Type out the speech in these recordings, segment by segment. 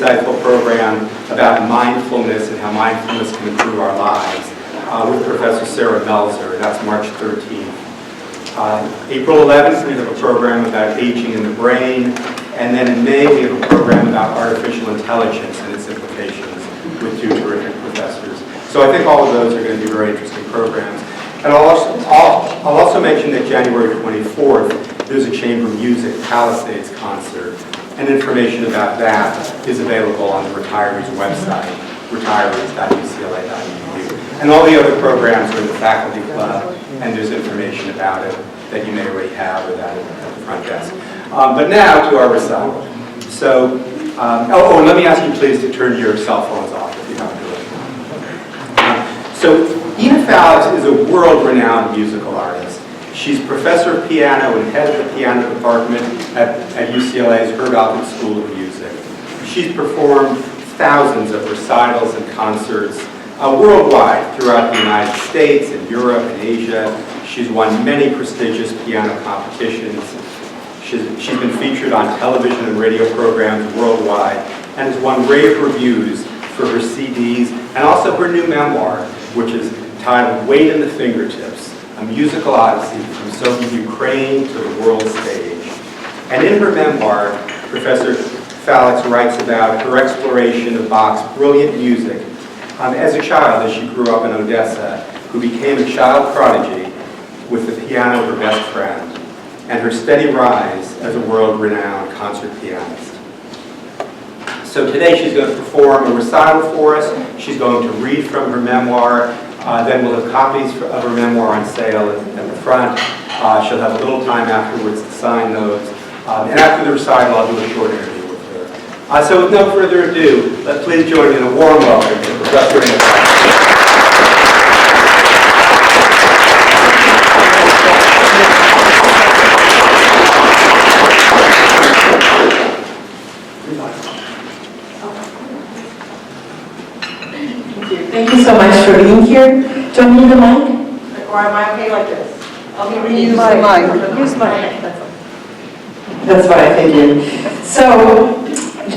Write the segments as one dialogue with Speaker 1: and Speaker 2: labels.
Speaker 1: insightful program about mindfulness and how mindfulness can improve our lives with Professor Sarah Melzer. That's March 13th. April 11th, we have a program about aging in the brain. And then in May, we have a program about artificial intelligence and its implications with two terrific professors. So I think all of those are going to be very interesting programs. And I'll also mention that January 24th, there's a chamber music Palisades concert. And information about that is available on the retirees' website, retirees.ucla.edu. And all the other programs are in the faculty club, and there's information about it that you may already have or that at the front desk. But now to our recital. So, and let me ask you please to turn your cell phones off if you haven't done it. So, Ina Faliks is a world-renowned musical artist. She's professor of piano and head of the piano department at UCLA's Herb Alpert School of Music. She's performed thousands of recitals and concerts worldwide throughout the United States and Europe and Asia. She's won many prestigious piano competitions. She's been featured on television and radio programs worldwide and has won rave reviews for her CDs and also her new memoir, which is titled Weight in the Fingertips, a Musical Odyssey from Soviet Ukraine to the world stage. And in her memoir, Professor Faliks writes about her exploration of Bach's brilliant music as a child, as she grew up in Odessa, who became a child prodigy with the piano of her best friend, and her steady rise as a world-renowned concert pianist. So today she's going to perform a recital for us. She's going to read from her memoir. Then we'll have copies of her memoir on sale at the front. She'll have a little time afterwards to sign those. And after the recital, I'll do a short interview with her. So with no further ado, let's please join me in a warm welcome to Professor Ina Faliks.
Speaker 2: Thank you so much for being here. Do you need the mic?
Speaker 3: Or am I okay like this? I'll be reading
Speaker 2: Use
Speaker 3: the
Speaker 2: mic.
Speaker 3: Use mic.
Speaker 2: That's what I figured. So,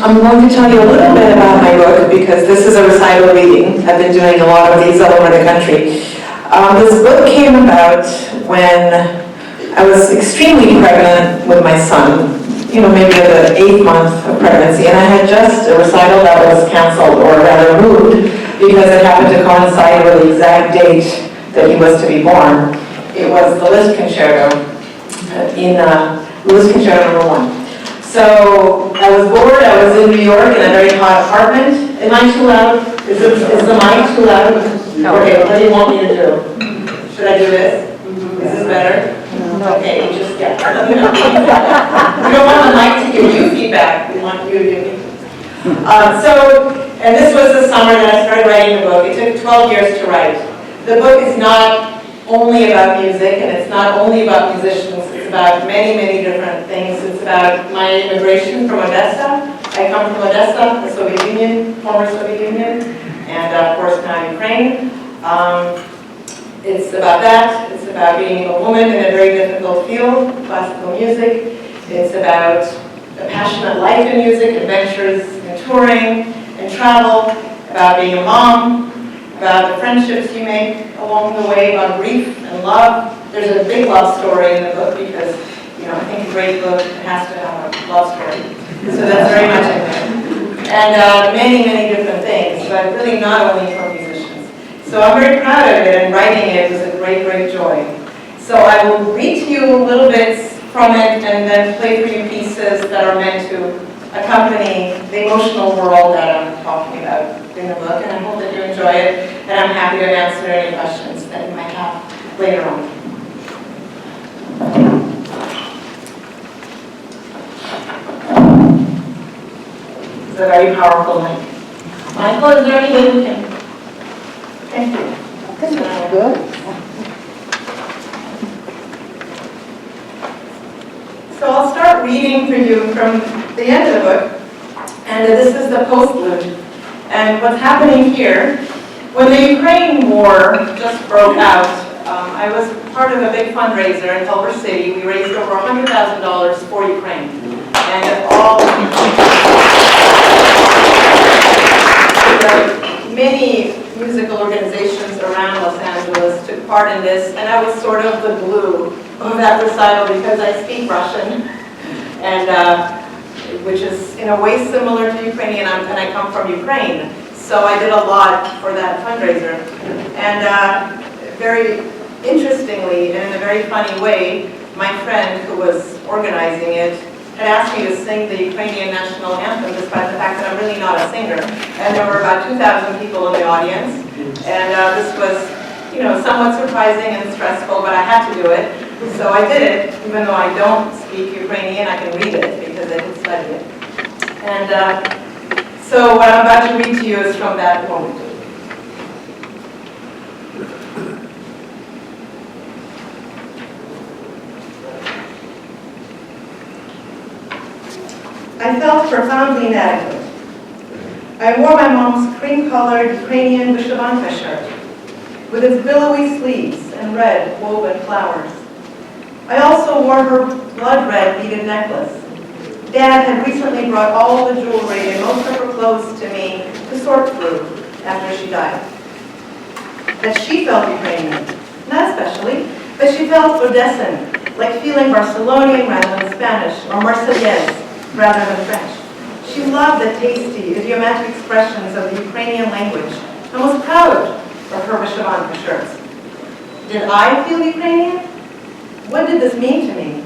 Speaker 2: I'm going to tell you a little bit about my book because this is a recital reading. I've been doing a lot of these all over the country. This book came about when I was extremely pregnant with my son, maybe the 8th month of pregnancy, and I had just a recital that was canceled, or rather moved, because it happened to coincide with the exact date that he was to be born. It was the Liszt Concerto in Liszt Concerto No. 1. So I was bored. I was in New York in a very hot apartment. Am I too loud? Is the mic too loud? No. Okay, what do you want me to do? Should I do this? Is this better? No. Okay, you just get. We don't want the mic to give you feedback. We want you to give me. And this was the summer that I started writing the book. It took 12 years to write. The book is not only about music, and it's not only about musicians. It's about many, many different things. It's about my immigration from Odessa. I come from Odessa, the Soviet Union, former Soviet Union, and of course now Ukraine. It's about that. It's about being a woman in a very difficult field, classical music. It's about a passionate life in music, adventures in touring and travel, about being a mom, about the friendships you make along the way, about grief and love. There's a big love story in the book because, I think a great book has to have a love story. So that's very much in there. And many, many different things, but really not only for musicians. So I'm very proud of it, and writing it was a great, great joy. So I will read to you little bits from it and then play for you pieces that are meant to accompany the emotional world that I'm talking about in the book, and I hope that you enjoy it, and I'm happy to answer any questions that you might have later on. It's a very powerful mic. Michael, is there any way we can? Thank you.
Speaker 3: This is good.
Speaker 2: So I'll start reading for you from the end of the book, and this is the postlude. And what's happening here, when the Ukraine war just broke out, I was part of a big fundraiser in Culver City. We raised over $100,000 for Ukraine. And all took part in this, and I was sort of the glue of that recital because I speak Russian, and which is in a way similar to Ukrainian, and I come from Ukraine. So I did a lot for that fundraiser. And very interestingly, and in a very funny way, my friend who was organizing it had asked me to sing the Ukrainian national anthem, despite the fact that I'm really not a singer. And there were about 2,000 people in the audience. And this was, you know, somewhat surprising and stressful, but I had to do it. So I did it, even though I don't speak Ukrainian, I can read it because I did study it. And so what I'm about to read to you is from that moment. I felt profoundly inadequate. I wore my mom's cream-colored Ukrainian vyshyvanka shirt with its billowy sleeves and red woven flowers. I also wore her blood-red beaded necklace. Dad had recently brought all the jewelry and most of her clothes to me to sort through after she died. That she felt Ukrainian, not especially, but she felt Odessan, like feeling Barcelonian rather than Spanish, or Marseillaise rather than French. She loved the tasty, idiomatic expressions of the Ukrainian language and was proud of her vyshyvanka shirts. Did I feel Ukrainian? What did this mean to me?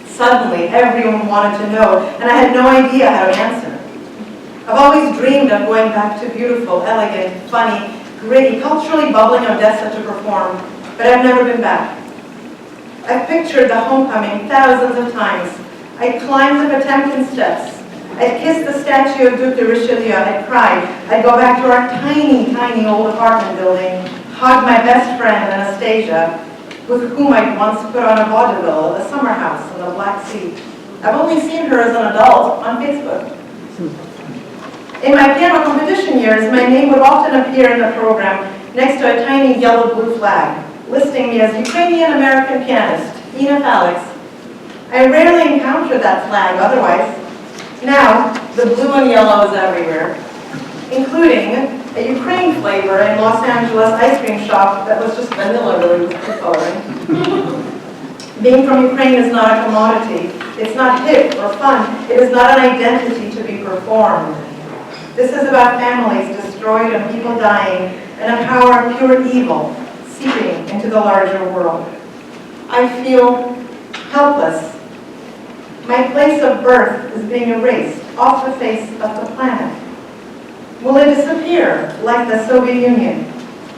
Speaker 2: Suddenly, everyone wanted to know, and I had no idea how to answer. I've always dreamed of going back to beautiful, elegant, funny, gritty, culturally bubbling Odessa to perform, but I've never been back. I've pictured the homecoming thousands of times. I'd climbed the Potemkin steps. I'd kissed the statue of Duc de Richelieu. I'd cried. I'd go back to our tiny, tiny old apartment building, hug my best friend, Anastasia, with whom I'd once put on a vaudeville at a summer house in the Black Sea. I've only seen her as an adult on Facebook. In my piano competition years, my name would often appear in the program next to a tiny yellow-blue flag, listing me as Ukrainian-American pianist, Faliks. I rarely encountered that flag otherwise. Now, the blue and yellow is everywhere, including a Ukraine flavor in Los Angeles ice cream shop that was just vanilla really with food coloring. Being from Ukraine is not a commodity. It's not hip or fun. It is not an identity to be performed. This is about families destroyed and people dying, and a power of pure evil seeping into the larger world. I feel helpless. My place of birth is being erased off the face of the planet. Will it disappear like the Soviet Union,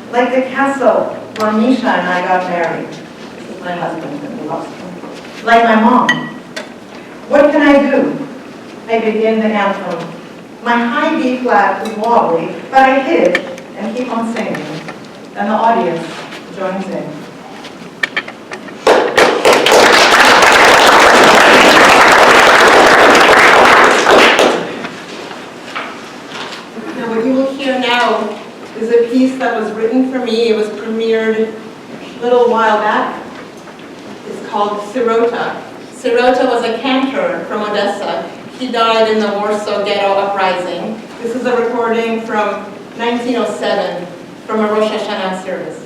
Speaker 2: like the castle where Misha and I got married? This is my husband and we lost him. Like my mom. What can I do? I begin the anthem. My high B flat is wobbly, but I hit it and keep on singing. And the audience joins in. What you will hear now is a piece that was written for me. It was premiered a little while back. It's called Sirota. Sirota was a cantor from Odessa. He died in the Warsaw Ghetto Uprising. This is a recording from 1907 from a Rosh Hashanah service.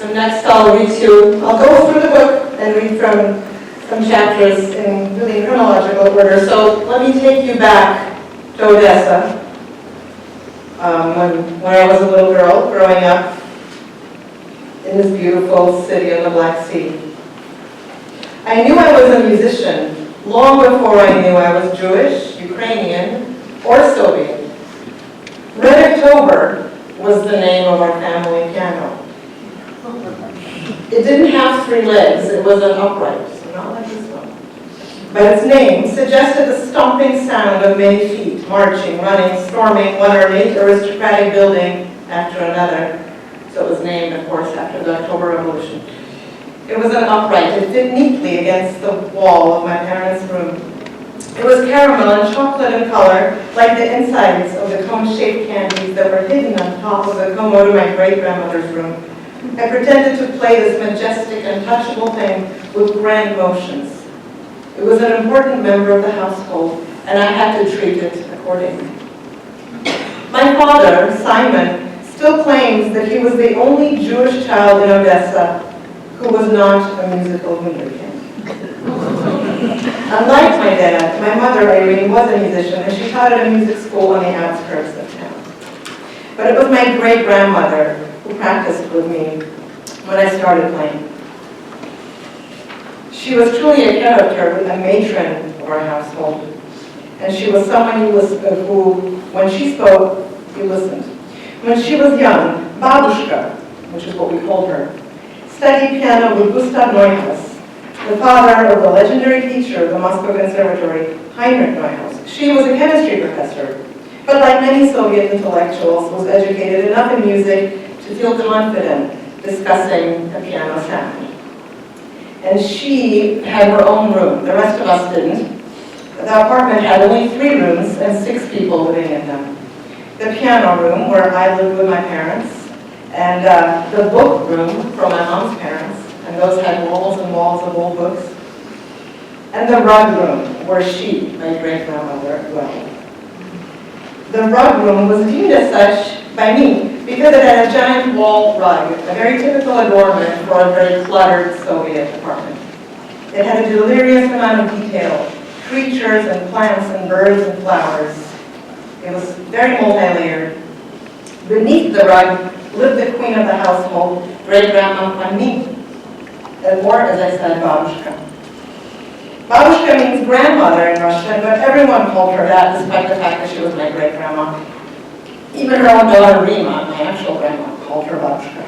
Speaker 2: So next I'll go through the book and read from some chapters in really chronological order. So let me take you back to Odessa, when I was a little girl growing up in this beautiful city on the Black Sea. I knew I was a musician long before I knew I was Jewish, Ukrainian, or Soviet. Red October was the name of our family piano. It didn't have 3 legs, it was an upright, so not like this one. But its name suggested the stomping sound of many feet, marching, running, storming one ornate aristocratic building after another. So it was named, of course, after the October Revolution. It was an upright. It fit neatly against the wall of my parents' room. It was caramel and chocolate in color, like the insides of the cone-shaped candies that were hidden on top of the commode in my great-grandmother's room. I pretended to play this majestic, untouchable thing with grand motions. It was an important member of the household, and I had to treat it accordingly. My father, Simon, still claims that he was the only Jewish child in Odessa who was not a musical wunderkind. Unlike my dad, my mother, Irene, was a musician, and she taught at a music school on the outskirts of town. But it was my great-grandmother who practiced with me when I started playing. She was truly a character, a matron of our household. And she was someone who, when she spoke, you listened. When she was young, Babushka, which is what we called her, studied piano with Gustav Neuhaus, the father of the legendary teacher of the Moscow Conservatory, Heinrich Neuhaus. She was a chemistry professor, but like many Soviet intellectuals, was educated enough in music to feel confident discussing a piano sound. And she had her own room. The rest of us didn't. The apartment had only 3 rooms and 6 people living in them. The piano room, where I lived with my parents, and the book room for my mom's parents, and those had walls and walls of old books, and the rug room, where she, my great-grandmother, dwelled. The rug room was viewed as such by me because it had a giant wall rug, a very typical adornment for a very cluttered Soviet apartment. It had a delirious amount of detail, creatures and plants and birds and flowers. It was very multi-layered. Beneath the rug lived the queen of the household, great-grandma Fanny, or, as I said, Babushka. Babushka means grandmother in Russian, but everyone called her that, despite the fact that she was my great-grandma. Even her own daughter, Rima, my actual grandma, called her Babushka.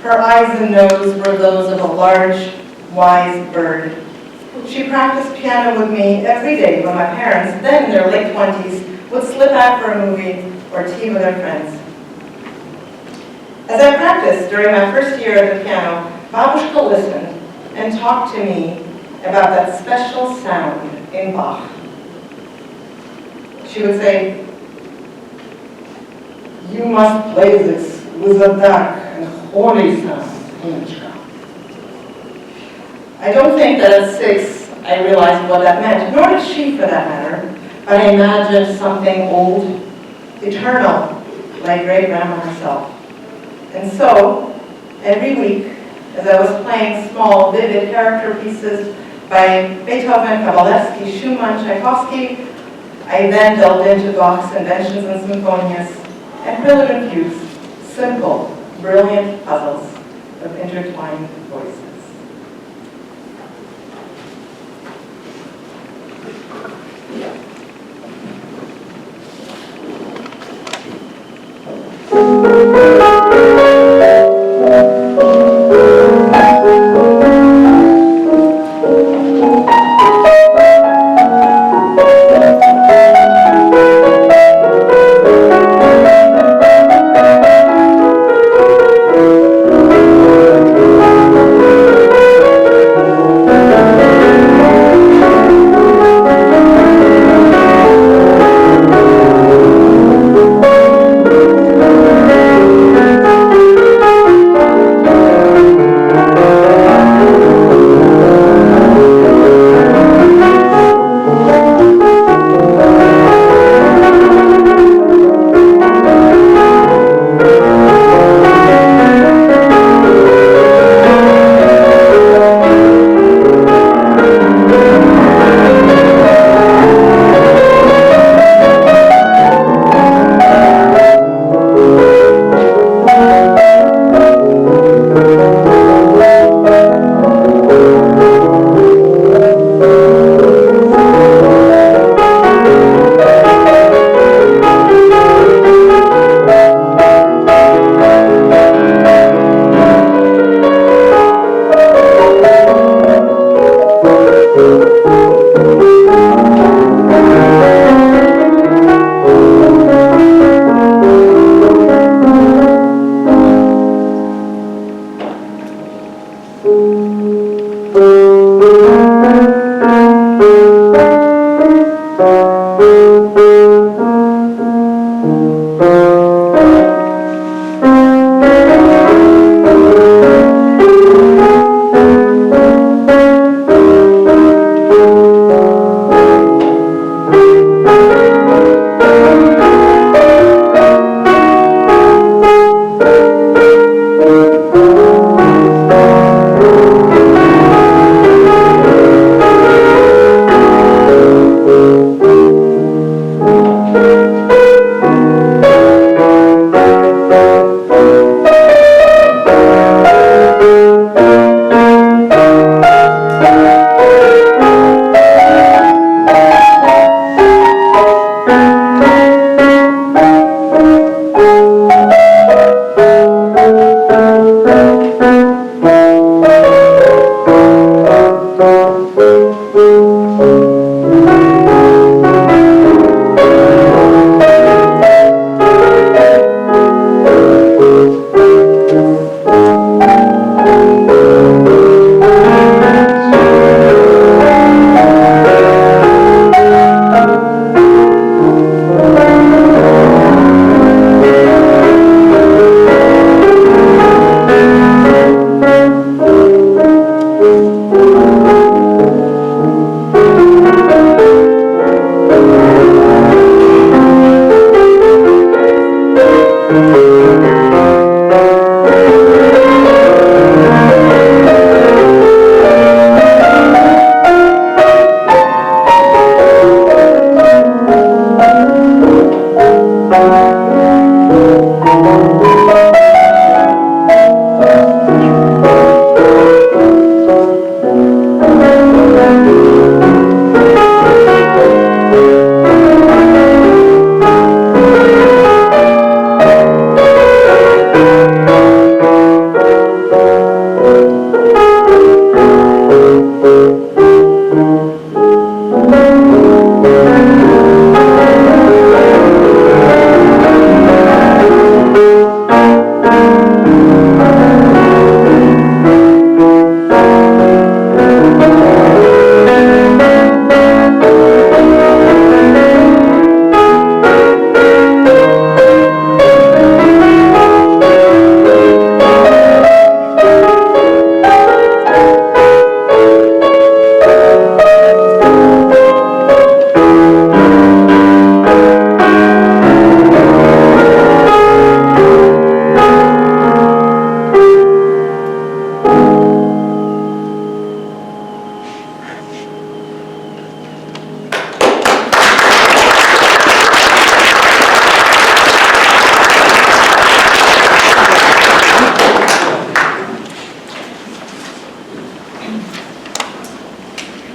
Speaker 2: Her eyes and nose were those of a large, wise bird. She practiced piano with me every day when my parents, then in their late 20s, would slip out for a movie or tea with their friends. As I practiced during my first year at the piano, Babushka listened and talked to me about that special sound in Bach. She would say, "You must play this with a dark and holy sound, Inchka." I don't think that at 6 I realized what that meant, nor did she for that matter, but I imagined something old, eternal, like great-grandma herself. And so, every week, as I was playing small, vivid character pieces by Beethoven, Kabalevsky, Schumann, Tchaikovsky, I then delved into Bach's Inventions and Symphonias and Prelude and Fugues, simple, brilliant puzzles of intertwined voices.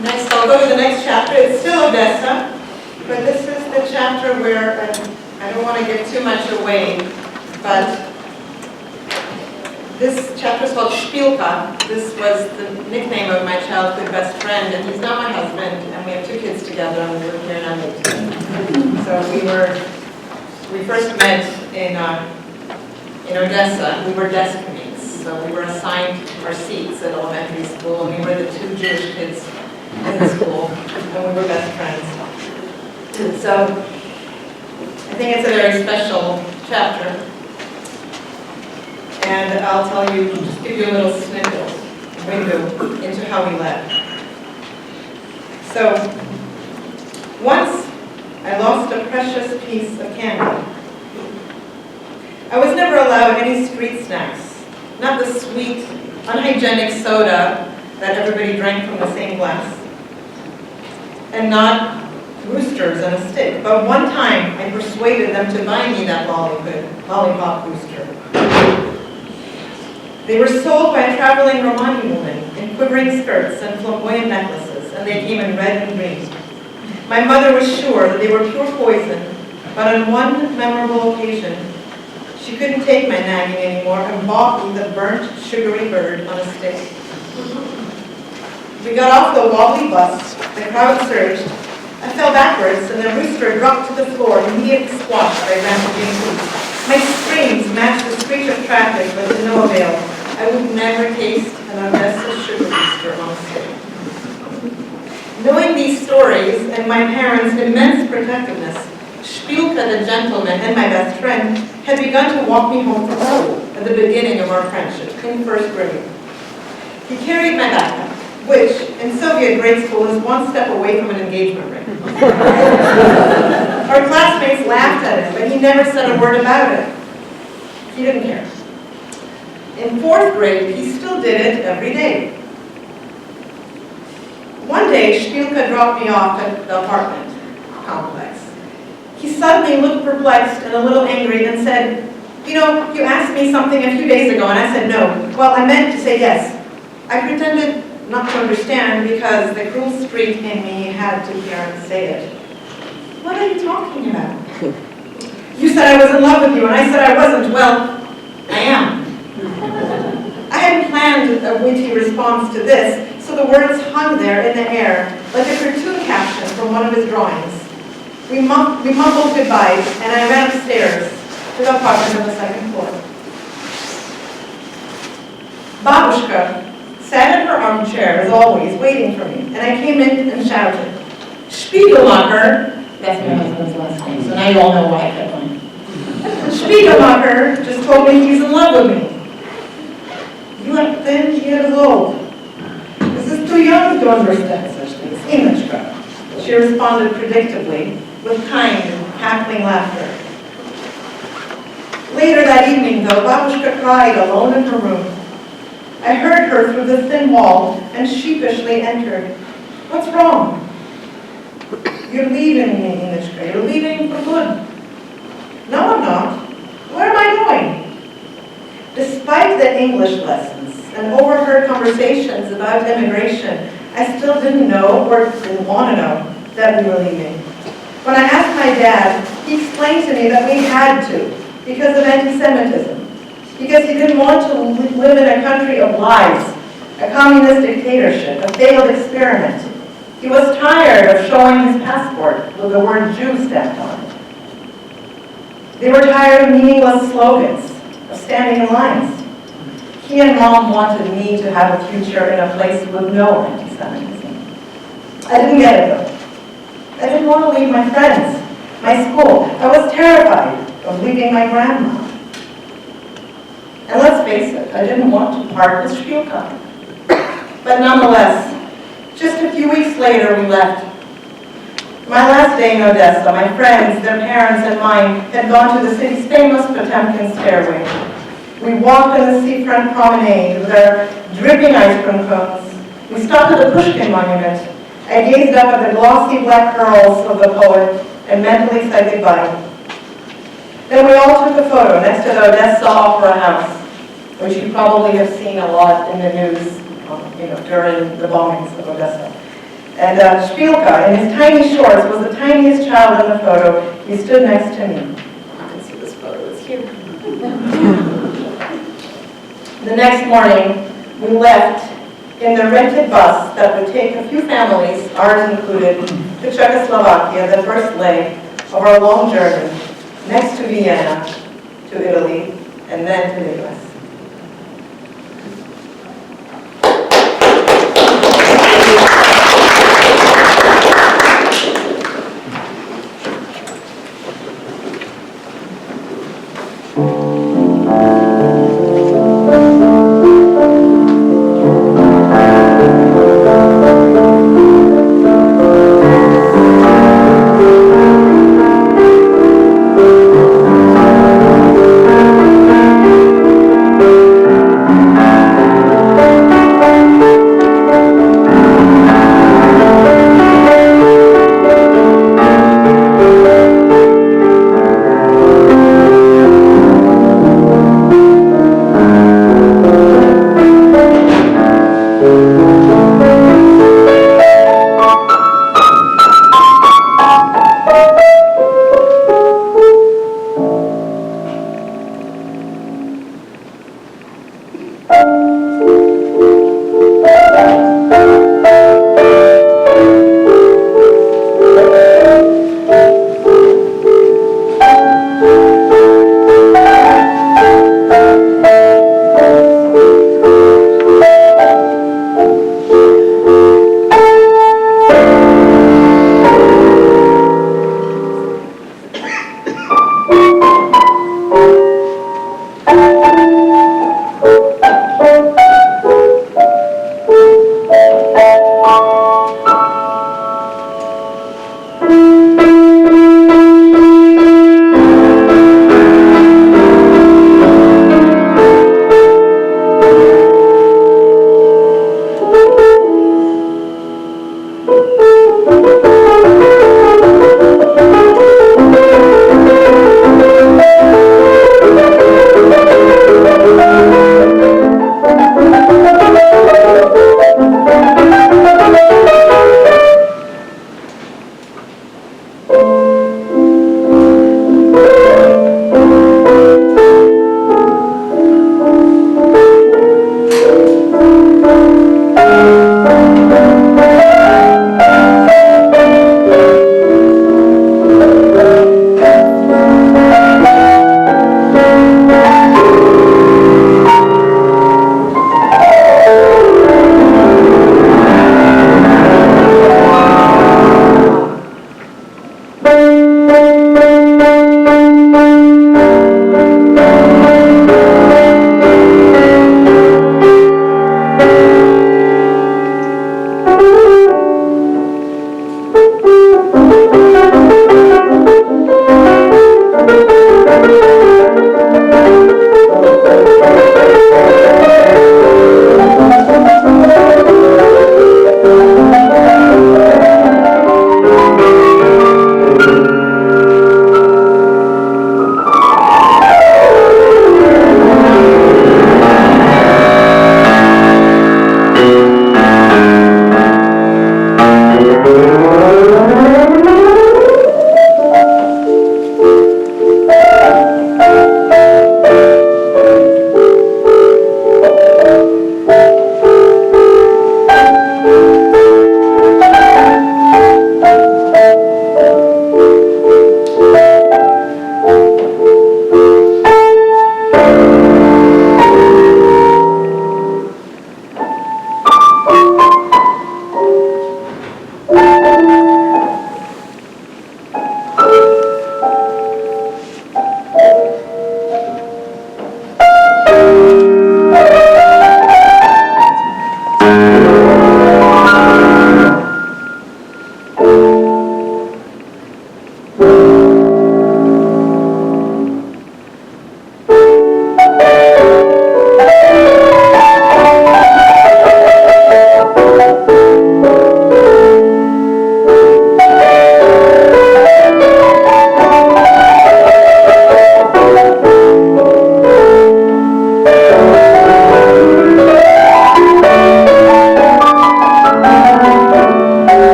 Speaker 3: Next, I'll go to the next chapter. It's still Odessa, but this is the chapter where I don't want to give too much away, but this chapter is called Spielka. This was the nickname of my childhood best friend, and he's not my husband, and we have 2 kids together, and we live here in Edmonton. So we first met in Odessa. We were desk mates, so we were assigned our seats at elementary school, and we were the 2 Jewish kids in the school, and we were best friends. So I think it's a very special chapter, and I'll tell you, just give you a little snippet, window into how we left. So once I lost a precious piece of candy. I was never allowed any street snacks, not the sweet, unhygienic soda that everybody drank from the same glass, and not roosters and a stick. But one time, I persuaded them to buy me that lollipop rooster. They were sold by a traveling Romani woman in quivering skirts and flamboyant necklaces, and they came in red and green. My mother was sure that they were pure poison, but on one memorable occasion, she couldn't take my nagging anymore and bought me the burnt, sugary bird on a stick. We got off the wobbly bus, the crowd surged. I fell backwards, and the rooster dropped to the floor, immediately squashed by rampaging feet. My screams matched the screech of traffic, but to no avail. I would never taste an Odessa sugar rooster on a stick. Knowing these stories and my parents' immense protectiveness, Spielka the gentleman and my best friend had begun to walk me home from school at the beginning of our friendship, in first grade. He carried my backpack, which in Soviet grade school is one step away from an engagement ring. Our classmates laughed at him, but he never said a word about it. He didn't care. In 4th grade, he still did it every day. One day, Spielka dropped me off at the apartment complex. He suddenly looked perplexed and a little angry and said, "You know, you asked me something a few days ago," and I said no. Well, I meant to say yes. I pretended not to understand because the cruel streak in me had to hear him say it. "What are you talking about?" "You said I was in love with you," and I said I wasn't. "Well, I am." I hadn't planned a witty response to this, so the words hung there in the air like a cartoon caption from one of his drawings. We mumbled goodbyes, and I ran upstairs to the apartment on the 2nd floor. Babushka sat in her armchair, as always, waiting for me, and I came in and shouted, "Spiegelmacher!" That's my husband's last name, so now you all know why I kept going. "Spiegelmacher just told me he's in love with me." "You are 10 years old. This is too young to understand such things, Inechka," she responded predictably, with kind and cackling laughter. Later that evening, though, Babushka cried alone in her room. I heard her through the thin wall and sheepishly entered. "What's wrong?" "You're leaving me, Inechka. You're leaving for good." "No, English lessons and overheard conversations about immigration I still didn't know or didn't want to know that we were leaving. When I asked my dad, he explained to me that we had to because of anti-Semitism, because he didn't want to live in a country of lies, a communist dictatorship, a failed experiment. He was tired of showing his passport with the word Jew stamped on it. They were tired of meaningless slogans, of standing in lines. He and Mom wanted me to have a future in a place with no anti-Semitism. I didn't get it though. I didn't want to leave my friends, my school. I was terrified of leaving my grandma. And let's face it, I didn't want to part with Spielka. But nonetheless, just a few weeks later, we left. My last day in Odessa, my friends, their parents, and mine had gone to the city's famous Potemkin stairway. We walked on the seafront promenade with our dripping ice cream cones. We stopped at the Pushkin monument. I gazed up at the glossy black curls of the poet and mentally said goodbye. Then we all took a photo next to the Odessa Opera House, which you probably have seen a lot in the news, during the bombings of Odessa. And Spielka, in his tiny shorts, was the tiniest child in the photo. He stood next to me. You can see this photo, it's here. The next morning, we left in the rented bus that would take a few families, ours included, to Czechoslovakia, the first leg of our long journey, next to Vienna, to Italy, and then to the US.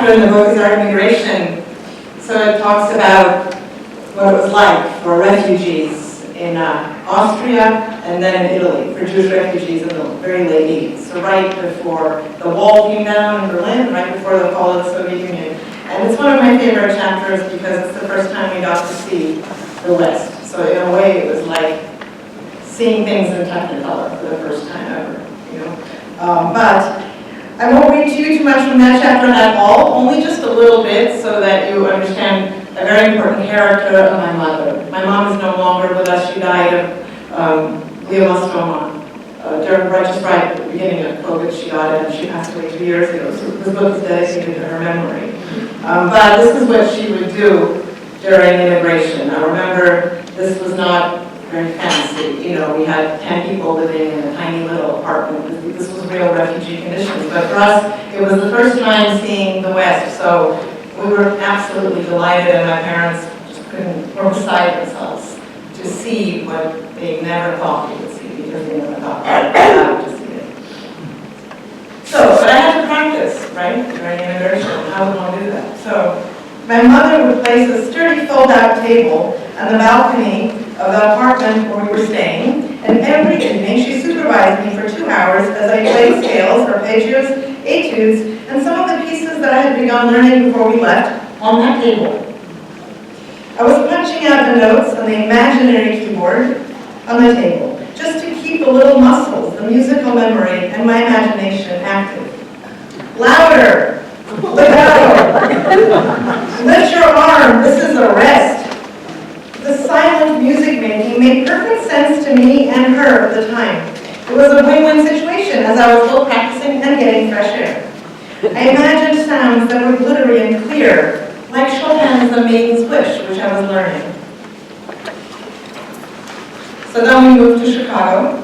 Speaker 2: chapter in the book is art immigration. So it talks about what it was like for refugees in Austria and then in Italy, for Jewish refugees in the very late 80s. So right before the wall came down in Berlin, right before the fall of the Soviet Union. And it's one of my favorite chapters because it's the first time we got to see the West. So in a way it was like seeing things in Technicolor for the first time ever, you know. But I won't read to you too much from that chapter at all, only just a little bit so that you understand a very important character of my mother. My mom is no longer with us. She died of glioblastoma right at the beginning of COVID. She got it and she passed away 2 years ago. So this book is dedicated to her memory. But this is what she would do during immigration. I remember this was not very fancy. You know, we had 10 people living in a tiny little apartment. This was real refugee conditions. But for us, it was the first time seeing the West. So we were absolutely delighted, and my parents just couldn't were beside themselves to see what they never thought they would see, because they never thought they would to see it. So, but I had to practice, right, during immigration. How would one do that? So, my mother would place a sturdy fold-out table on the balcony of the apartment where we were staying, and every evening she supervised me for 2 hours as I played scales, arpeggios, etudes, and some of the pieces that I had begun learning before we left on that table. I was punching out the notes on the imaginary keyboard on the table, just to keep the little muscles, the musical memory, and my imagination active. Louder! Legato! Lift your arm, this is a rest. The silent music making made perfect sense to me and her at the time. It was a win-win situation as I was still practicing and getting fresh air. I imagined sounds that were glittery and clear, like Chopin's The Maiden's Wish, which I was learning. So then we moved to Chicago,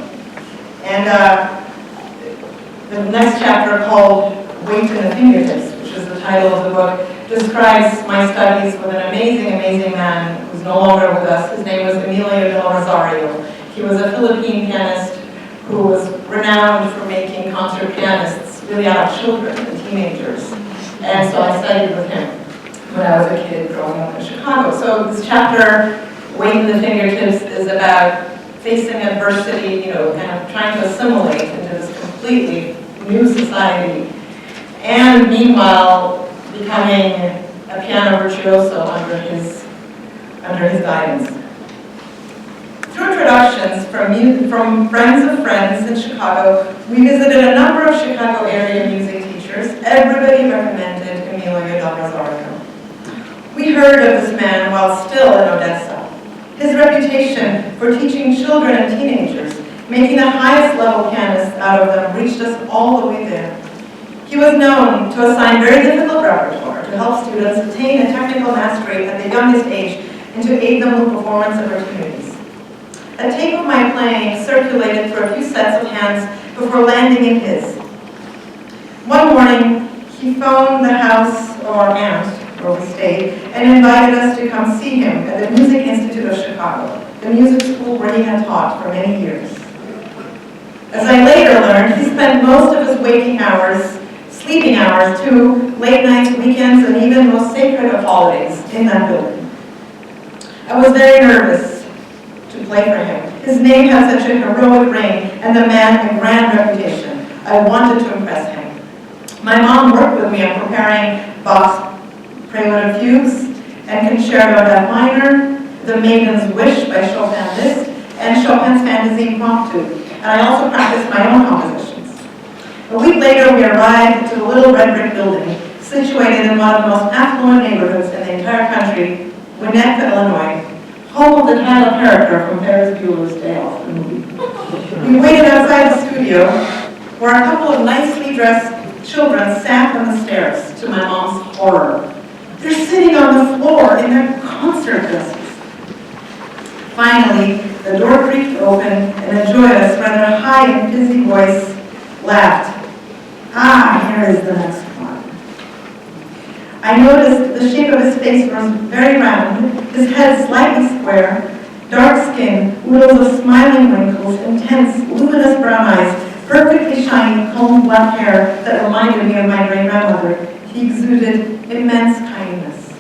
Speaker 2: and the next chapter called Weight in the Fingertips, which is the title of the book, describes my studies with an amazing, amazing man who's no longer with us. His name was Emilio del Rosario. He was a Philippine pianist who was renowned for making concert pianists really out of children and teenagers. And so I studied with him when I was a kid growing up in Chicago. So this chapter, Weight in the Fingertips, is about facing adversity, you know, kind of trying to assimilate into this completely new society, and meanwhile becoming a piano virtuoso under his guidance. Through introductions from friends of friends in Chicago, we visited a number of Chicago area music teachers. Everybody recommended Emilio del Rosario. We heard of this man while still in Odessa. His reputation for teaching children and teenagers, making the highest level pianists out of them, reached us all the way there. He was known to assign very difficult repertoire to help students attain a technical mastery at the youngest age and to aid them with performance opportunities. A tape of my playing circulated through a few sets of hands before landing in his. One morning, he phoned the house of our aunt, where we stayed, and invited us to come see him at the Music Institute of Chicago, the music school where he had taught for many years. As I later learned, he spent most of his waking hours, sleeping hours too, late nights, weekends, and even most sacred of holidays in that building. I was very nervous to play for him. His name had such a heroic ring, and the man had a grand reputation. I wanted to impress him. My mom worked with me on preparing Bach's Prelude and Fugues and Concerto in F minor, The Maiden's Wish by Chopin Liszt, and Chopin's Fantasy Impromptu. And I also practiced my own compositions. A week later, we arrived at the little red brick building, situated in one of the most affluent neighborhoods in the entire country, Winnetka, Illinois, home of the title character from Ferris Bueller's Day Off, the movie. We waited outside the studio, where a couple of nicely dressed children sat on the stairs, to my mom's horror. They're sitting on the floor in their concert dresses. Finally, the door creaked open, and a joyous, rather high and fizzy voice laughed. Ah, here is the next one. I noticed the shape of his face was very round, his head slightly square, dark skin, oodles of smiling wrinkles, intense, luminous brown eyes, perfectly shiny, combed black hair that reminded me of my great-grandmother.
Speaker 3: He exuded immense kindness.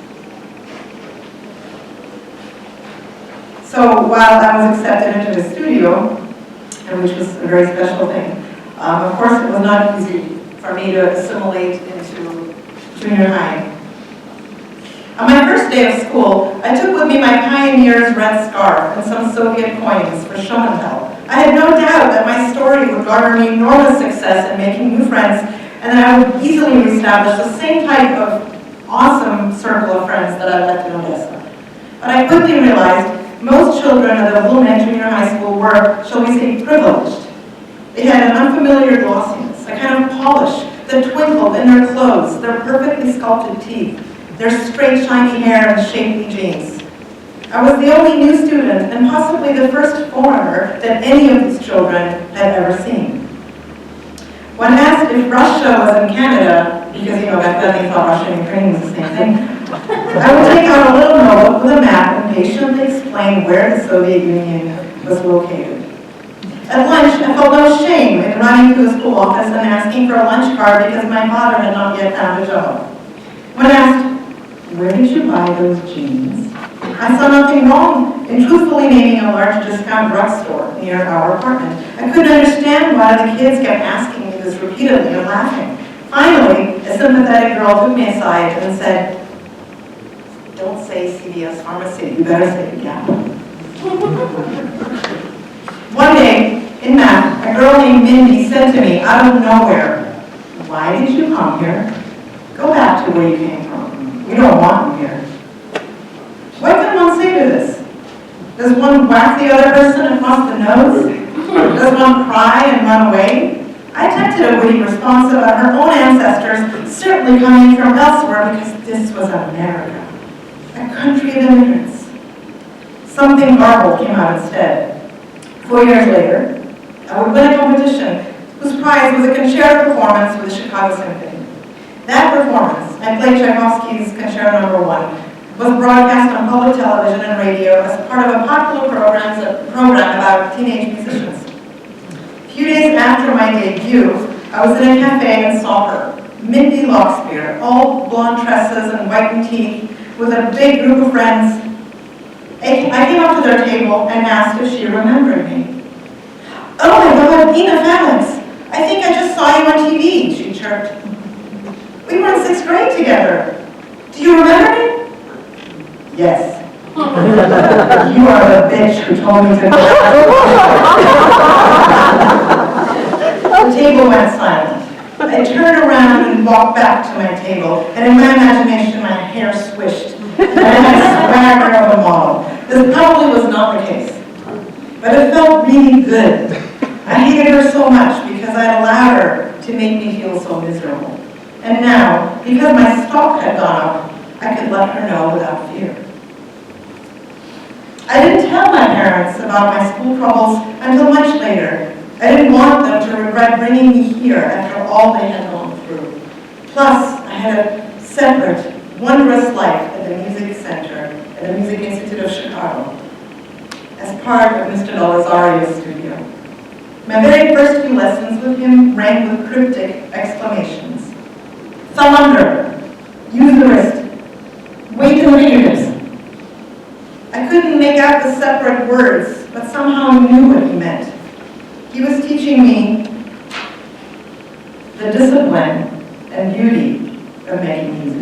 Speaker 3: So while I was accepted into his studio, and which was a very special thing, of course it was not easy for me to assimilate into junior high. On my first day of school, I took with me my pioneer's red scarf and some Soviet coins for show and tell. I had no doubt that my story would garner me enormous success in making new friends, and that I would easily reestablish the same type of awesome circle of friends that I left in Odessa. But I quickly realized most children at the Wilmette Junior High School were, shall we say, privileged. They had an unfamiliar glossiness, a kind of polish that twinkled in their clothes, their perfectly sculpted teeth, their straight, shiny hair and shapely jeans. I was the only new student and possibly the first foreigner that any of these children had ever seen. When asked if Russia was in Canada, because back then they thought Russia and Ukraine was the same thing, I would take out a little note with a map and patiently explain where the Soviet Union was located. At lunch, I felt no shame in running to the school office and asking for a lunch card because my father had not yet found a job. When asked, "Where did you buy those jeans?" I saw nothing wrong in truthfully naming a large discount drugstore near our apartment. I couldn't understand why the kids kept asking me this repeatedly and laughing. Finally, a sympathetic girl took me aside and said, "Don't say CVS Pharmacy, you better say Gap." One day, in math, a girl named Mindy said to me out of nowhere, "Why did you come here? Go back to where you came from. We don't want you here." What can one say to this? Does one whack the other person across the nose? Does one cry and run away? I attempted a witty response about her own ancestors certainly coming from elsewhere because this was America, a country of immigrants. Something garbled came out instead. 4 years later, I would win a competition whose prize was a concerto performance with the Chicago Symphony. That performance, I played Tchaikovsky's Concerto No. 1, was broadcast on public television and radio as part of a popular program about teenage musicians. A few days after my debut, I was in a cafe and saw her, Mindy Lockspear, all blonde tresses and whitened teeth, with a big group of friends. I came up to their table and asked if she remembered me. "Oh my God, Ina Faliks! I think I just saw you on TV," she chirped. "We were in 6th grade together. Do you remember me?" "Yes." "You are the bitch who told me to go." The table went silent. I turned around and walked back to my table, and in my imagination my hair swished, and I had a swagger of a model. This probably was not the case, but it felt really good. I hated her so much because I allowed her to make me feel so miserable. And now, because my stock had gone up, I could let her know without fear. I didn't tell my parents about my school troubles until much later. I didn't want them to regret bringing me here after all they had gone through. Plus, I had a separate, wondrous life at the Music Center at the Music Institute of Chicago as part of Mr. Dolazario's studio. My very first few lessons with him rang with cryptic exclamations. Thumb under, use the wrist, weight in the fingertips. I couldn't make out the separate words, but somehow knew what he meant. He was teaching me the discipline and beauty of making music.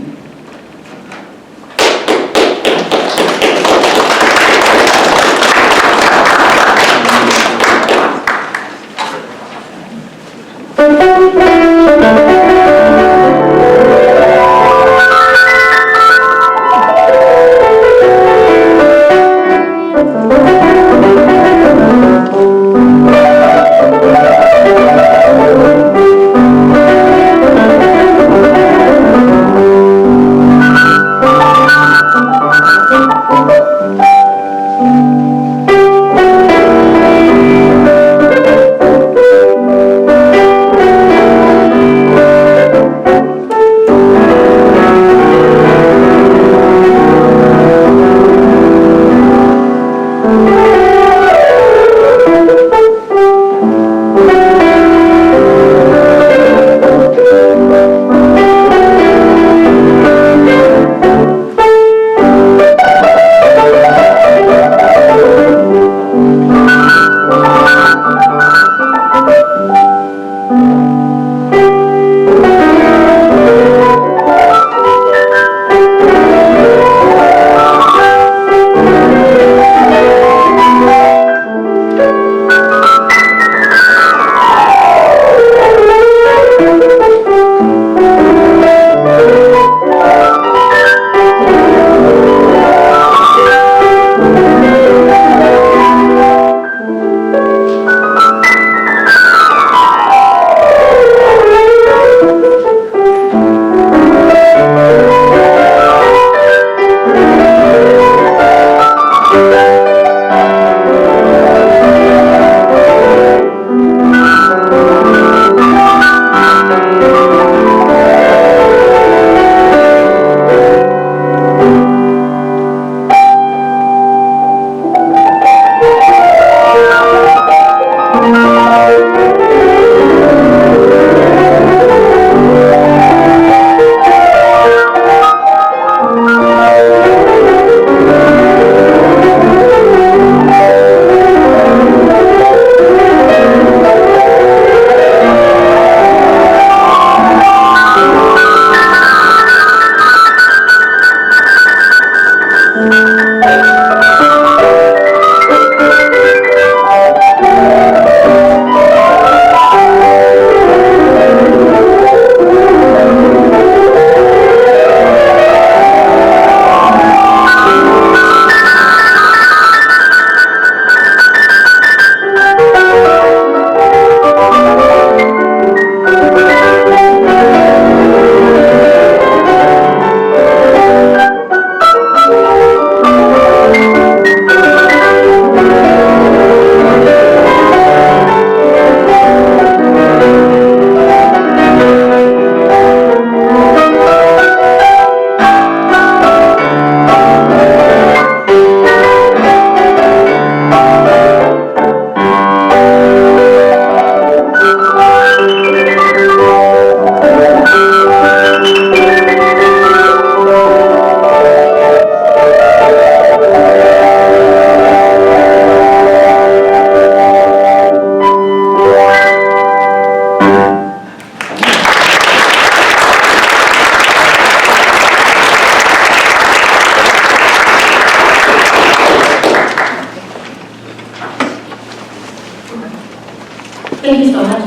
Speaker 3: Thank you so much.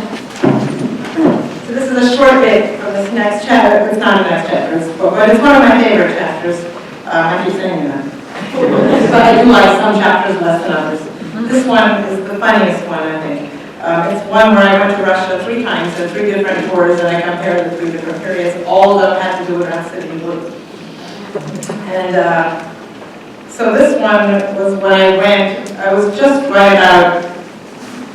Speaker 3: So this is a short bit from this next chapter. It's not a next chapter, but it's one of my favorite chapters. I keep saying that. But I do like some chapters less than others. This one is the funniest one, I think. It's one where I went to Russia 3 times at 3 different tours, and I compared the 3 different periods. All of them had to do with Rhapsody in Blue. And so this one was when I went, I was just right about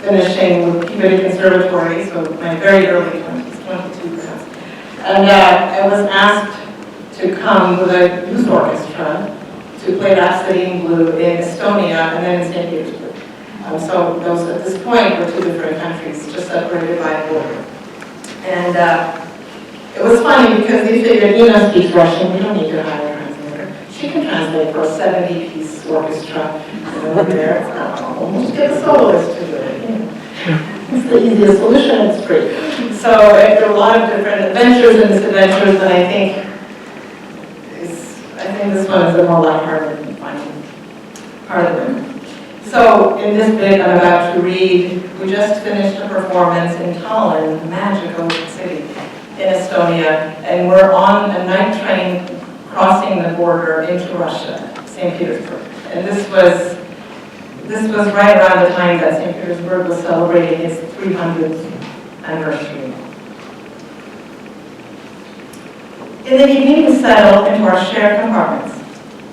Speaker 3: finishing with Peabody Conservatory, so my very early 20s, 22 perhaps. And I was asked to come with a youth orchestra to play Rhapsody in Blue in Estonia and then in St. Petersburg. So those at this point were 2 different countries, just separated by a border. And it was funny because they figured, Nina speaks Russian, we don't need to hire a translator. She can translate for a 70-piece orchestra over there. We'll just get a soloist to do it. It's the easiest solution, it's free. So there are a lot of different adventures and misadventures, and I think this one is the more lighthearted and funny part of it. So in this bit I'm about to read, we just finished a performance in Tallinn, a magical city in Estonia, and we're on a night train crossing the border into Russia, St. Petersburg. And this was right around the time that St. Petersburg was celebrating its 300th anniversary. In the evening, we settled into our shared compartments.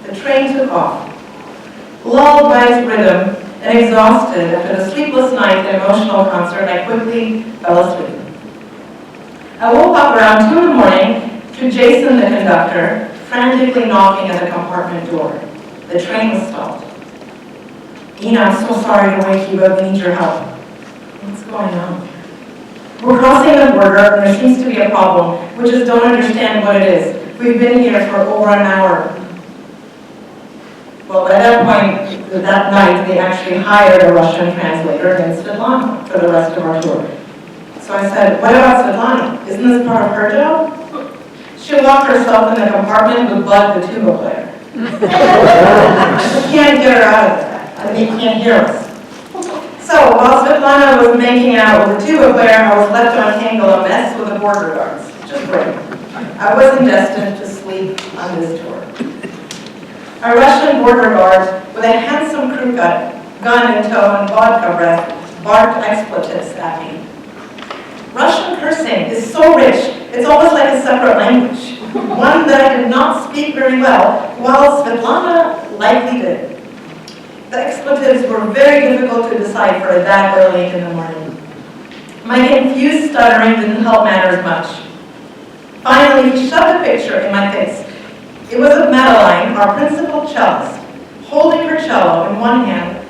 Speaker 3: The train took off. Lulled by its rhythm and exhausted after the sleepless night and emotional concert, I quickly fell asleep. I woke up around 2 in the morning to Jason, the conductor, frantically knocking at the compartment door. The train was stopped. Ina, I'm so sorry to wake you, but we need your help. What's going on? We're crossing the border, and there seems to be a problem. We just don't understand what it is. We've been here for over an hour. Well, by that point, that night, they actually hired a Russian translator named Svetlana for the rest of our tour. So I said, what about Svetlana? Isn't this part of her job? She locked herself in the compartment with Bud, the tuba player. We can't get her out of there. I mean, he can't hear us. So while Svetlana was making out with the tuba player, I was left to untangle a mess with the border guards. Just great. I wasn't destined to sleep on this tour. A Russian border guard with a handsome crew cut, gun in tow and vodka breath barked expletives at me. Russian cursing is so rich, it's almost like a separate language. One that I did not speak very well, while Svetlana likely did. The expletives were very difficult to decipher that early in the morning. My confused stuttering didn't help matters much. Finally, he shoved a picture in my face. It was of Madeline, our principal cellist, holding her cello in one hand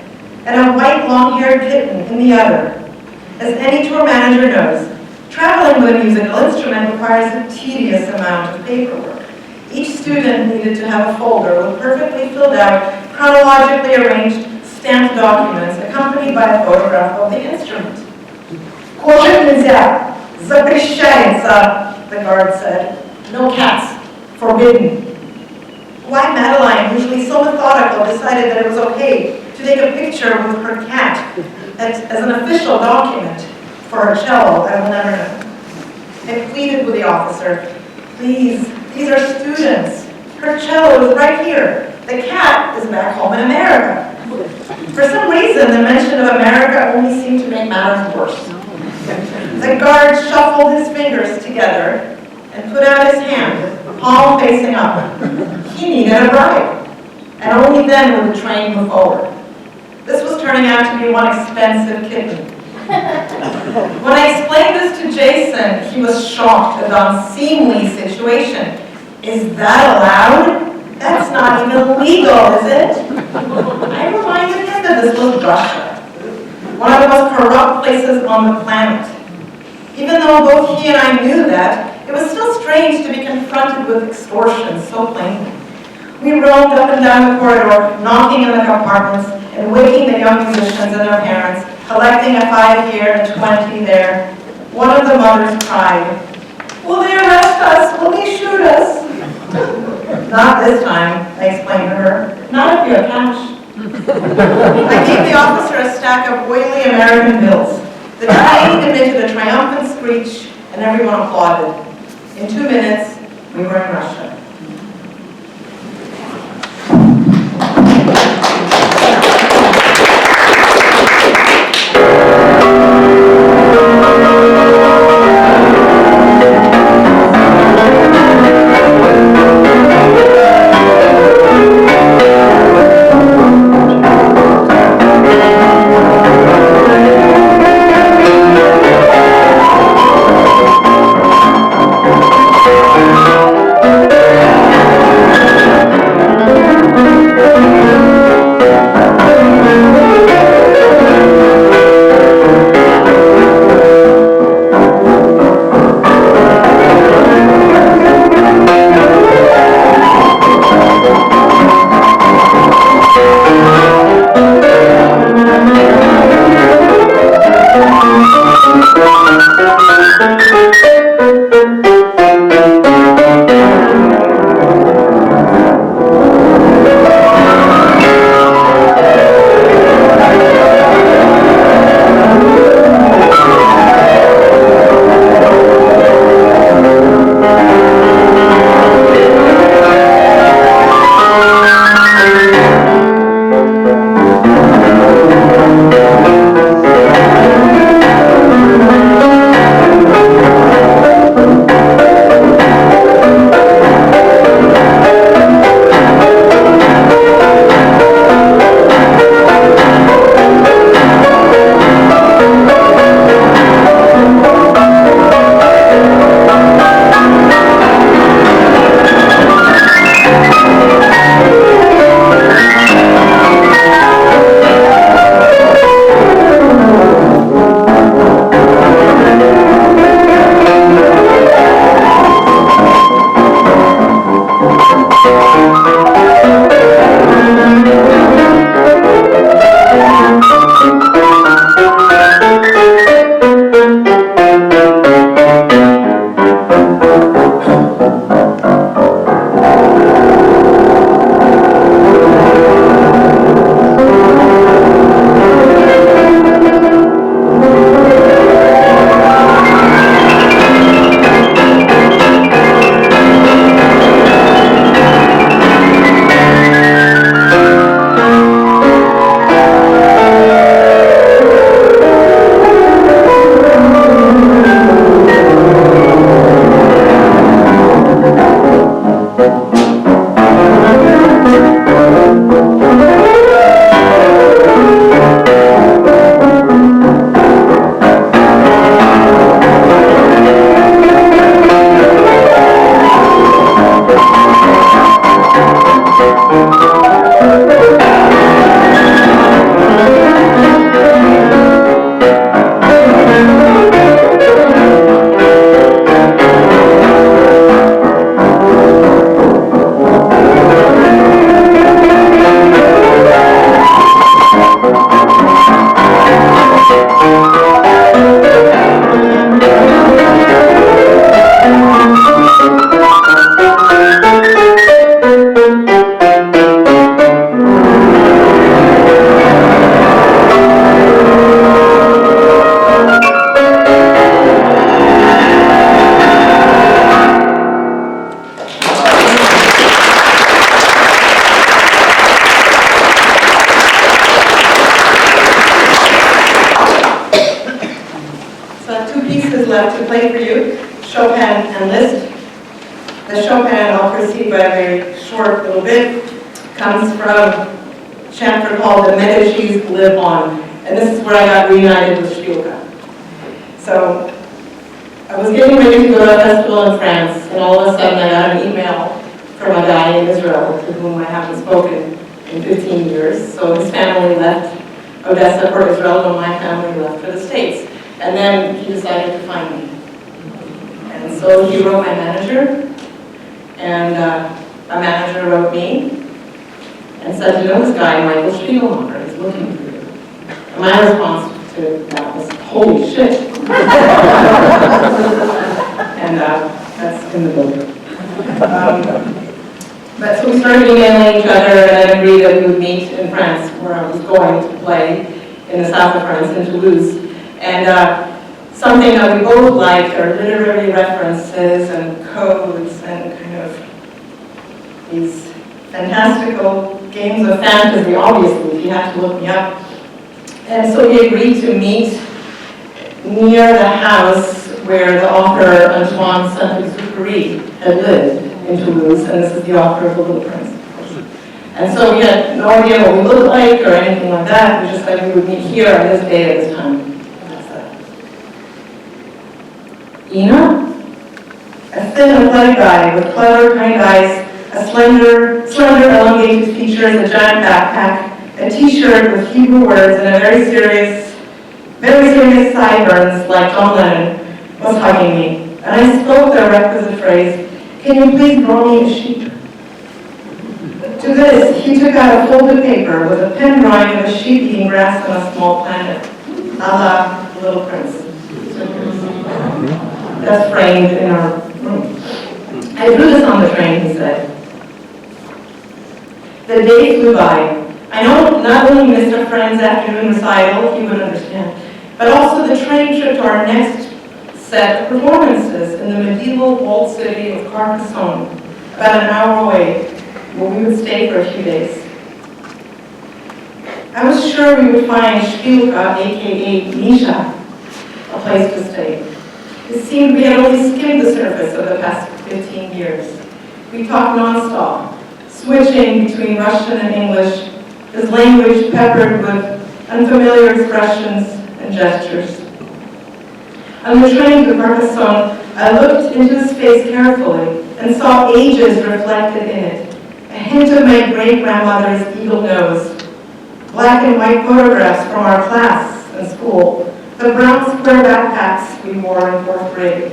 Speaker 3: and a white long-haired kitten in the other. As any tour manager knows, traveling with a musical instrument requires a tedious amount of paperwork. Each student needed to have a folder with perfectly filled out, chronologically arranged, stamped documents accompanied by a photograph of the instrument. Кошек нельзя, запрещается, the guard said. No cats, forbidden. why Madeline, usually so methodical, decided that it was okay to take a picture with her cat as an official document for her cello, I will never know. I pleaded with the officer, please, these are students. Her cello is right here. The cat is back home in America. For some reason, the mention of America only seemed to make matters worse. The guard shuffled his fingers together and put out his hand, palm facing up. He needed a ride, and only then would the train move forward. This was turning out to be one expensive kitten. When I explained this to Jason, he was shocked at the unseemly situation. Is that allowed? That's not even legal, is it? I reminded him that this was Russia, one of the most corrupt places on the planet. Even though both he and I knew that, it was still strange to be confronted with extortion so plainly. We roamed up and down the corridor, knocking in the compartments and waking the young musicians and their parents, collecting a 5 here and a 20 there. One of the mothers cried, "Will they arrest us? Will they shoot us?" "Not this time," I explained to her. "Not if you have cash." I gave the officer a stack of oily American bills. The train emitted a triumphant screech, and everyone applauded. In 2 minutes, we were in Russia. left to play for you, Chopin and Liszt. The Chopin, I'll proceed by a very short little bit, comes from a chapter called The Medicis Live On. And this is where I got reunited with Spielka. So I was getting ready to go to a festival in France, and all of a sudden I got an email from a guy in Israel to whom I haven't spoken in 15 years. So his family left Odessa for Israel, and my family left for the States. And then he decided to find me. And so he wrote my manager, and a manager wrote me, and said, you know this guy, Michael Spielmacher, is looking for you. And my response to that was, holy shit. And that's in the book. But so we started emailing each other, and I agreed that we would meet in France, where I was going to play in the south of France, in Toulouse. And something that we both liked are literary references and codes and kind of these fantastical games of fantasy, obviously, if you have to look me up. And so we agreed to meet near the house where the author Antoine Saint-Exupéry had lived in Toulouse, and this is the author of The Little Prince. And so we had no idea what we looked like or anything like that. We just said we would meet here on this day at this time. And that's that. Ina? A thin, athletic guy with clever, kind eyes, a slender, elongated features, a giant backpack, a t-shirt with Hebrew words, and a very serious sideburns like John Lennon, was hugging me. And I spoke the requisite phrase, "Can you please draw me a sheep?" To this, he took out a folded paper with a pen drawing of a sheep eating grass on a small planet, a la The Little Prince. That's framed in our room. I drew this on the train, he said. The days flew by. I not only missed a friend's afternoon recital, he would understand, but also the train trip to our next set of performances in the medieval walled city of Carcassonne, about an hour away, where we would stay for a few days. I was sure we would find Spielka, aka Misha, a place to stay. It seemed we had only skimmed the surface of the past 15 years. We talked nonstop, switching between Russian and English, his language peppered with unfamiliar expressions and gestures. On the train to Morrison, I looked into his face carefully and saw ages reflected in it. A hint of my great-grandmother's eagle nose, black and white photographs from our class and school, the brown square backpacks we wore in 4th grade.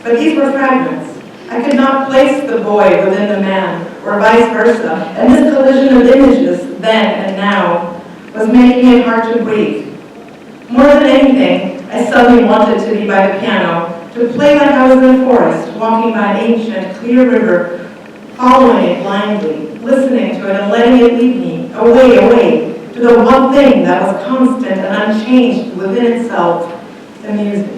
Speaker 3: But these were fragments. I could not place the boy within the man, or vice versa, and this collision of images, then and now, was making it hard to breathe. More than anything, I suddenly wanted to be by the piano, to play like I was in a forest, walking by an ancient, clear river, following it blindly, listening to it and letting it lead me, away, to the one thing that was constant and unchanged within itself, the music.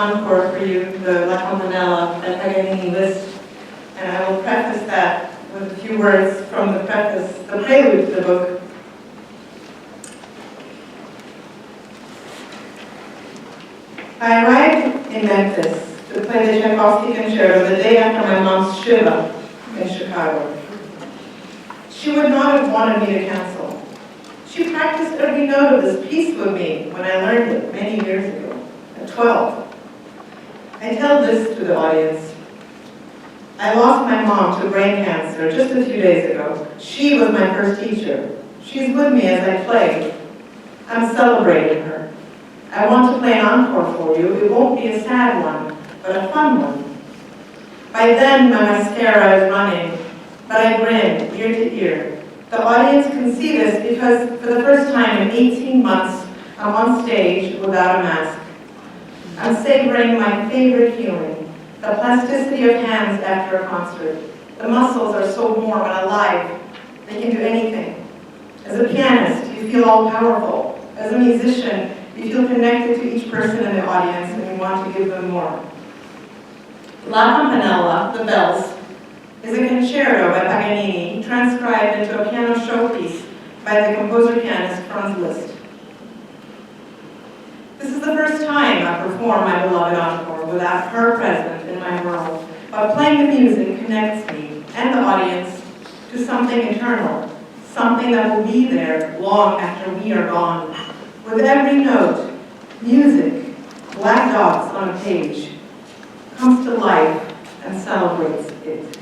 Speaker 3: encore for you, the La Campanella and Paganini list, and I will preface that with a few words from the preface, the prelude to the book. I arrived in Memphis to play the Tchaikovsky concerto the day after my mom's Shiva in Chicago. She would not have wanted me to cancel. She practiced every note of this piece with me when I learned it many years ago, at 12. I tell this to the audience. I lost my mom to brain cancer just a few days ago. She was my first teacher. She's with me as I play. I'm celebrating her. I want to play an encore for you. It won't be a sad one, but a fun one. By then, my mascara is running, but I grin ear to ear. The audience can see this because for the first time in 18 months, I'm on stage without a mask. I'm savoring my favorite feeling, the plasticity of hands after a concert. The muscles are so warm and alive, they can do anything. As a pianist, you feel all-powerful. As a musician, you feel connected to each person in the audience and you want to give them more. La Campanella, the bells, is a concerto by Paganini transcribed into a piano showpiece by the composer-pianist Franz Liszt. This is the first time I perform my beloved encore without her present in my world, but playing the music connects me and the audience to something eternal, something that will be there long after we are gone. With every note, music, black dots on a page, comes to life and celebrates it.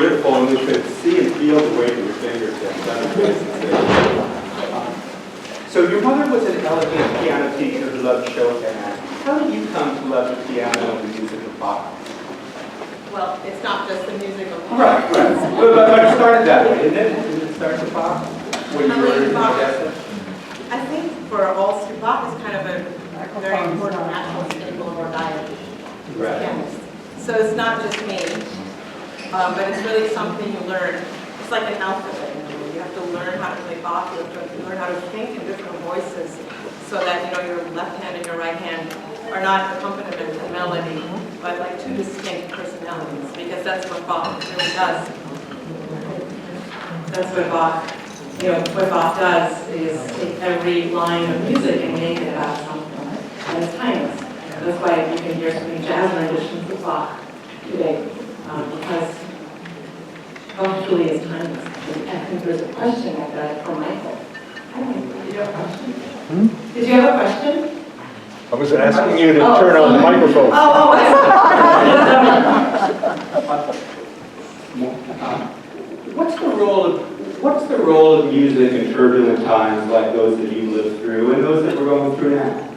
Speaker 1: beautiful, and we could see and feel the weight of your fingertips. So your mother was an elegant piano teacher who loved Chopin. How did you come to love the piano and the music of Bach?
Speaker 3: Well, it's not just the music of Bach.
Speaker 1: Right. But it started that way, didn't it? Didn't it start with Bach? When you were in Odessa?
Speaker 3: I think for all, Bach is kind of a very important national staple of our diet.
Speaker 1: Right.
Speaker 3: Pianist. So it's not just me, but it's really something you learn. It's like an alphabet. You have to learn how to play Bach. You have to learn how to think in different voices, so that your left hand and your right hand are not accompaniment and melody, but like two distinct personalities. Because that's what Bach really does. That's what Bach. What Bach does is take every line of music and make it about something, and it's timeless. That's why you can hear so many jazz renditions of Bach today, because Bach truly is timeless. I think there's a question like that for Michael. Did you have a question? Did you have a question?
Speaker 4: I was asking you to turn on the microphone.
Speaker 1: What's the role of music in turbulent times like those that you lived through and those that we're going through now?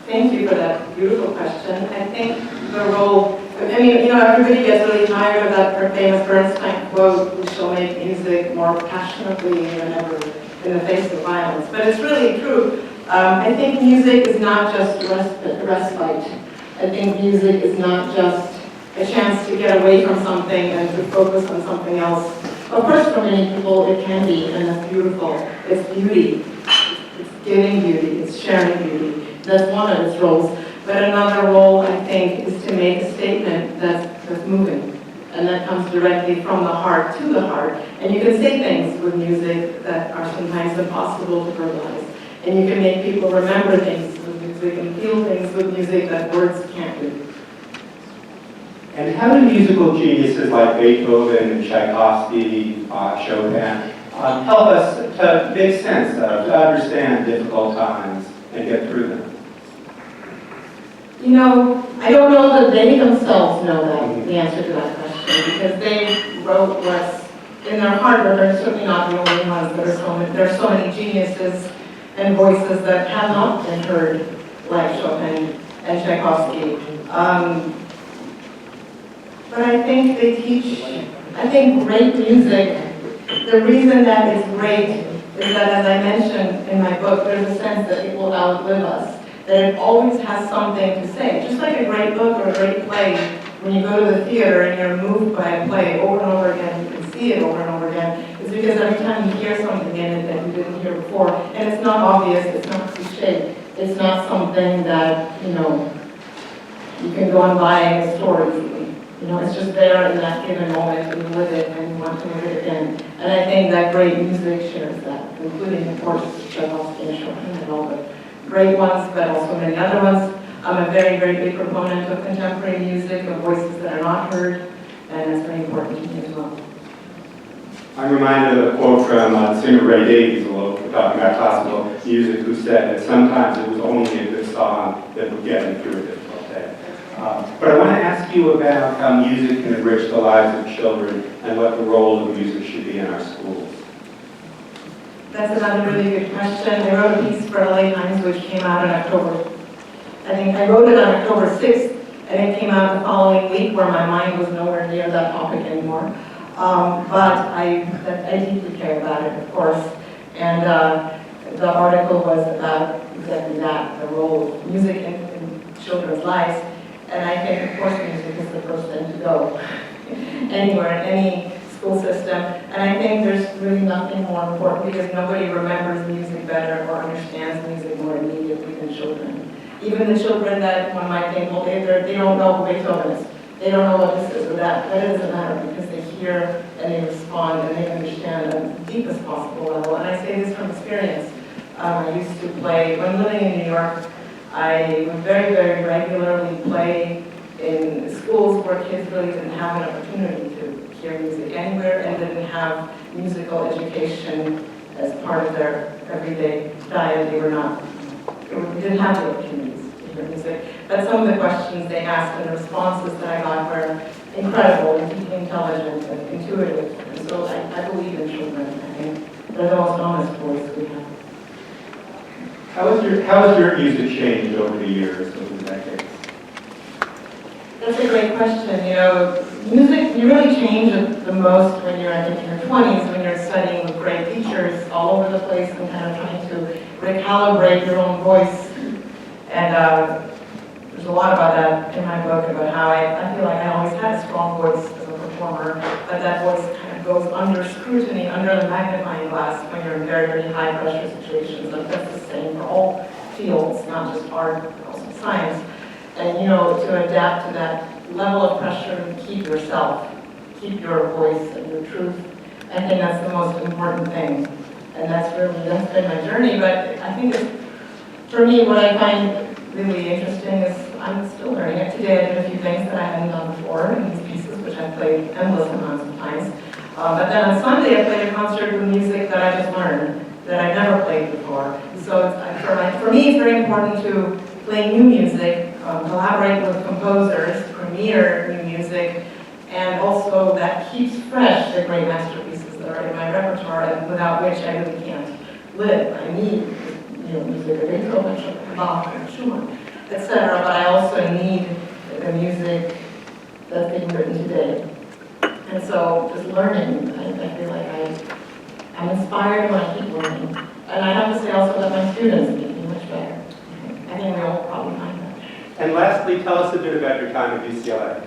Speaker 3: Thank you for that beautiful question. I think the role, everybody gets really tired of that famous Bernstein quote, "We shall make music more passionately than ever in the face of violence." But it's really true. I think music is not just respite. I think music is not just a chance to get away from something and to focus on something else. Of course, for many people, it can be, and that's beautiful. It's beauty. It's giving beauty. It's sharing beauty. That's one of its roles. But another role, I think, is to make a statement that's moving, and that comes directly from the heart to the heart. And you can say things with music that are sometimes impossible to verbalize. And you can make people remember things with music and feel things with music that words can't do.
Speaker 1: And how do musical geniuses like Beethoven and Tchaikovsky, Chopin, help us to make sense of, to understand difficult times and get through them?
Speaker 3: I don't know that they themselves know the answer to that question, because they wrote what's in their heart, but they're certainly not the only ones. There are so many geniuses and voices that have not been heard, like Chopin and Tchaikovsky. But I think they teach, great music. The reason that it's great is that, as I mentioned in my book, there's a sense that it will outlive us, that it always has something to say. Just like a great book or a great play, when you go to the theater and you're moved by a play over and over again, you can see it over and over again, it's because every time you hear something in it that you didn't hear before, and it's not obvious, it's not cliche, it's not something that, you can go and buy in a store easily. It's just there in that given moment, and you live it, and you want to live it again. And I think that great music shares that, including, of course, Tchaikovsky and Chopin and all the great ones, but also many other ones. I'm a very, very big proponent of contemporary music, of voices that are not heard, and that's very important to me as well.
Speaker 1: I'm reminded of a quote from singer Ray Davies, talking about classical music, who said that sometimes it was only a good song that would get him through a difficult day. But I want to ask you about how music can enrich the lives of children and what the role of music should be in our schools.
Speaker 3: That's another really good question. I wrote a piece for LA Times which came out in October. I think I wrote it on October 6th, and it came out the following week where my mind was nowhere near that topic anymore. But I deeply care about it, of course. And the article was about exactly that, the role of music in children's lives. And I think, of course, music is the first thing to go anywhere, in any school system. And I think there's really nothing more important, because nobody remembers music better or understands music more immediately than children. Even the children that one might think, well, they don't know who Beethoven is. They don't know what this is or that. But it doesn't matter, because they hear and they respond and they understand at the deepest possible level. And I say this from experience. I used to play, when living in New York, I would very, very regularly play in schools where kids really didn't have an opportunity to hear music anywhere and didn't have musical education as part of their everyday diet. They didn't have the opportunities to hear music. But some of the questions they asked and the responses that I got were
Speaker 2: incredible, intelligent, and intuitive. And so I believe in children. I think they're the most honest voice we have.
Speaker 1: How has your music changed over the years, over the decades?
Speaker 2: That's a great question. You know, music, you really change it the most when you're in your 20s, when you're studying with great teachers all over the place and kind of trying to recalibrate your own voice. And there's a lot about that in my book, about how I feel like I always had a strong voice as a performer, but that voice kind of goes under scrutiny, under the magnifying glass when you're in very, very high pressure situations. And that's the same for all fields, not just art, but also science. And you know, to adapt to that level of pressure and keep yourself, keep your voice and your truth. I think that's the most important thing. And that's been my journey. But I think for me, what I find really interesting is I'm still learning it. Today I did a few things that I hadn't done before in these pieces, which I've played endless amounts of times. But then on Sunday I played a concert with music that I just learned, that I've never played before. So for me, it's very important to play new music, collaborate with composers, premiere new music, and also that keeps fresh the great masterpieces that are in my repertoire, and without which I really can't live. I need music of Beethoven, Bach, and Schumann, etc. But I also need the music that's being written today. And so just learning, I feel like I'm inspired when I keep learning. And I have to say also that my students make me much better. I think we all probably find that.
Speaker 1: And lastly, tell us a bit about your time at UCLA.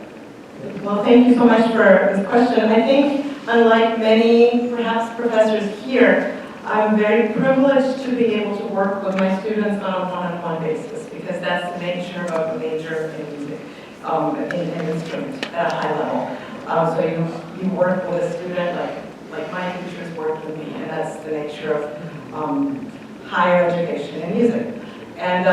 Speaker 2: Well, thank you so much for this question. I think, unlike many, perhaps, professors here, I'm very privileged to be able to work with my students on a one-on-one basis, because that's the nature of the major in music, in instrument at a high level. So you work with a student like my teachers worked with me, and that's the nature of higher education in music. And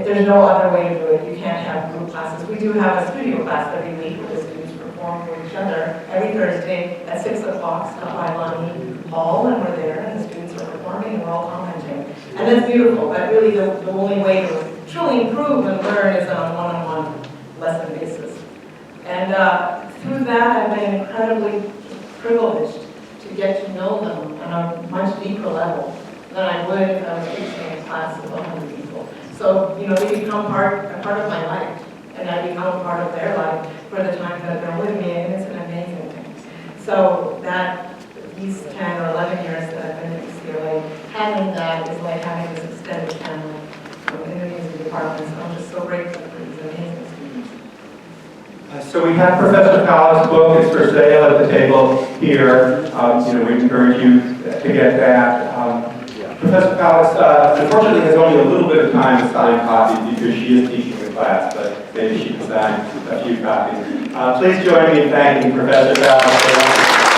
Speaker 2: there's no other way to do it. You can't have group classes. We do have a studio class every week where the students perform for each other every Thursday at 6 o'clock, stop by Lonnie Hall, and we're there, and the students are performing, and we're all commenting. And that's beautiful, but really the only way to truly improve and learn is on a one-on-one lesson basis. And through that, I've been incredibly privileged to get to know them on a much deeper level than I would if I was teaching a class of 100 people. So, you know, they become a part of my life, and I become a part of their life for the time that they're with me, and it's an amazing thing. So that these 10 or 11 years that I've been at UCLA, having that is like having this extended family in the music department. So I'm just so grateful for these amazing students.
Speaker 1: So we have Professor Faliks' book. It's for sale at the table here. We encourage you to get that. Professor Faliks, unfortunately, has only a little bit of time to sign copies because she is teaching the class, but maybe she can sign a few copies. Please join me in thanking Professor Faliks.